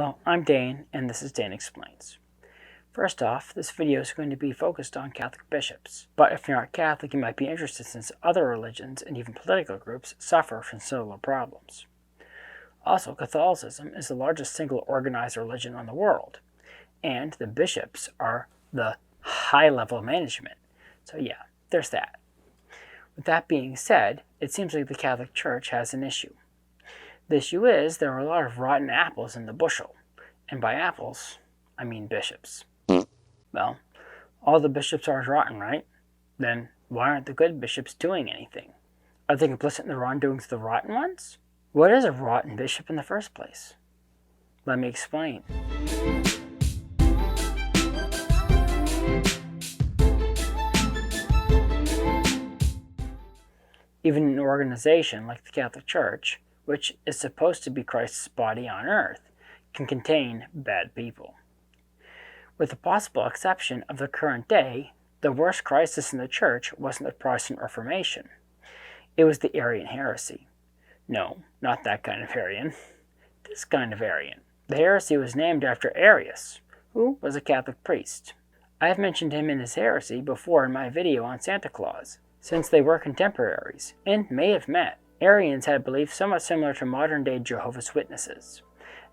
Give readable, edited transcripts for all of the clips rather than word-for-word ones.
Hello, I'm Dane, and this is Dane Explains. First off, this video is going to be focused on Catholic bishops, but if you're not Catholic, you might be interested since other religions and even political groups suffer from similar problems. Also, Catholicism is the largest single organized religion in the world, and the bishops are the high-level management. So yeah, there's that. With that being said, it seems like the Catholic Church has an issue. The issue is there are a lot of rotten apples in the bushel, and by apples, I mean bishops. Well, all the bishops are rotten, right? Then why aren't the good bishops doing anything? Are they complicit in the wrongdoings of the rotten ones? What is a rotten bishop in the first place? Let me explain. Even an organization like the Catholic Church, which is supposed to be Christ's body on earth, can contain bad people. With the possible exception of the current day, the worst crisis in the Church wasn't the Protestant Reformation. It was the Arian heresy. No, not that kind of Arian. This kind of Arian. The heresy was named after Arius, who was a Catholic priest. I have mentioned him and his heresy before in my video on Santa Claus, since they were contemporaries, and may have met. Arians had beliefs somewhat similar to modern-day Jehovah's Witnesses,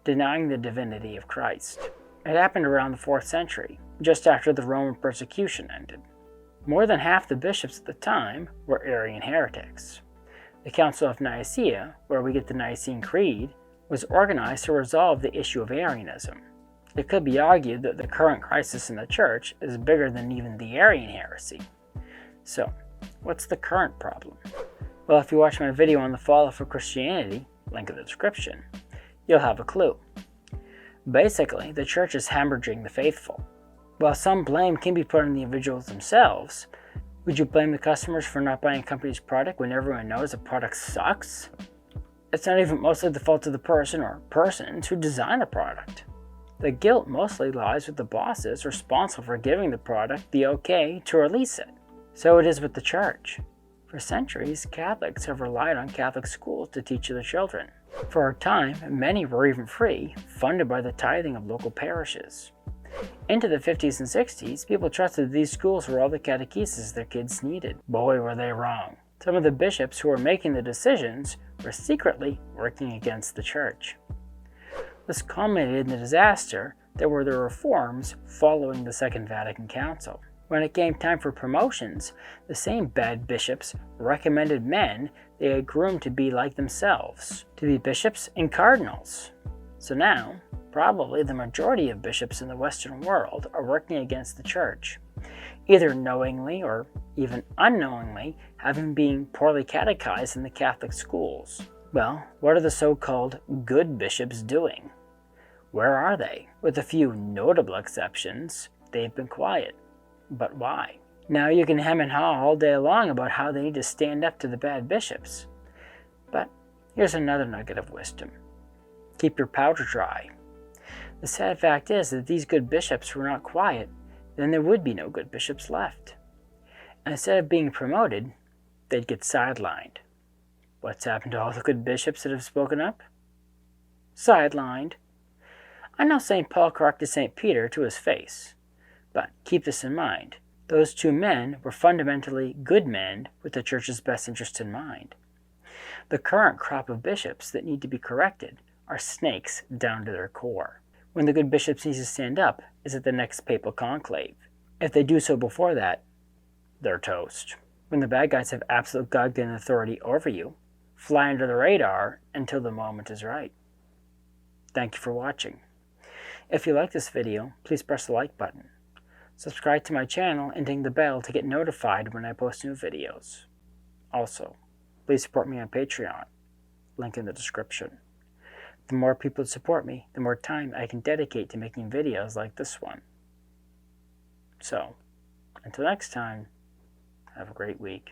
denying the divinity of Christ. It happened around the 4th century, just after the Roman persecution ended. More than half the bishops at the time were Arian heretics. The Council of Nicaea, where we get the Nicene Creed, was organized to resolve the issue of Arianism. It could be argued that the current crisis in the Church is bigger than even the Arian heresy. So, what's the current problem? Well, if you watch my video on the fall of Christianity, link in the description, you'll have a clue. Basically, the Church is hemorrhaging the faithful. While some blame can be put on the individuals themselves, would you blame the customers for not buying a company's product when everyone knows the product sucks? It's not even mostly the fault of the person or persons who designed the product. The guilt mostly lies with the bosses responsible for giving the product the okay to release it. So it is with the Church. For centuries, Catholics have relied on Catholic schools to teach their children. For a time, many were even free, funded by the tithing of local parishes. Into the 50s and 60s, people trusted that these schools were all the catechesis their kids needed. Boy, were they wrong. Some of the bishops who were making the decisions were secretly working against the Church. This culminated in the disaster that were the reforms following the Second Vatican Council. When it came time for promotions, the same bad bishops recommended men they had groomed to be like themselves, to be bishops and cardinals. So now, probably the majority of bishops in the Western world are working against the Church, either knowingly or even unknowingly having been poorly catechized in the Catholic schools. Well, what are the so-called good bishops doing? Where are they? With a few notable exceptions, they've been quiet. But why? Now you can hem and haw all day long about how they need to stand up to the bad bishops. But here's another nugget of wisdom. Keep your powder dry. The sad fact is that if these good bishops were not quiet, then there would be no good bishops left. And instead of being promoted, they'd get sidelined. What's happened to all the good bishops that have spoken up? Sidelined. I know St. Paul corrected St. Peter to his face. But keep this in mind, those two men were fundamentally good men with the Church's best interest in mind. The current crop of bishops that need to be corrected are snakes down to their core. When the good bishops need to stand up is at the next papal conclave. If they do so before that, they're toast. When the bad guys have absolute God-given authority over you, fly under the radar until the moment is right. Thank you for watching. If you like this video, please press the like button. Subscribe to my channel and ding the bell to get notified when I post new videos. Also, please support me on Patreon, link in the description. The more people support me, the more time I can dedicate to making videos like this one. So, until next time, have a great week.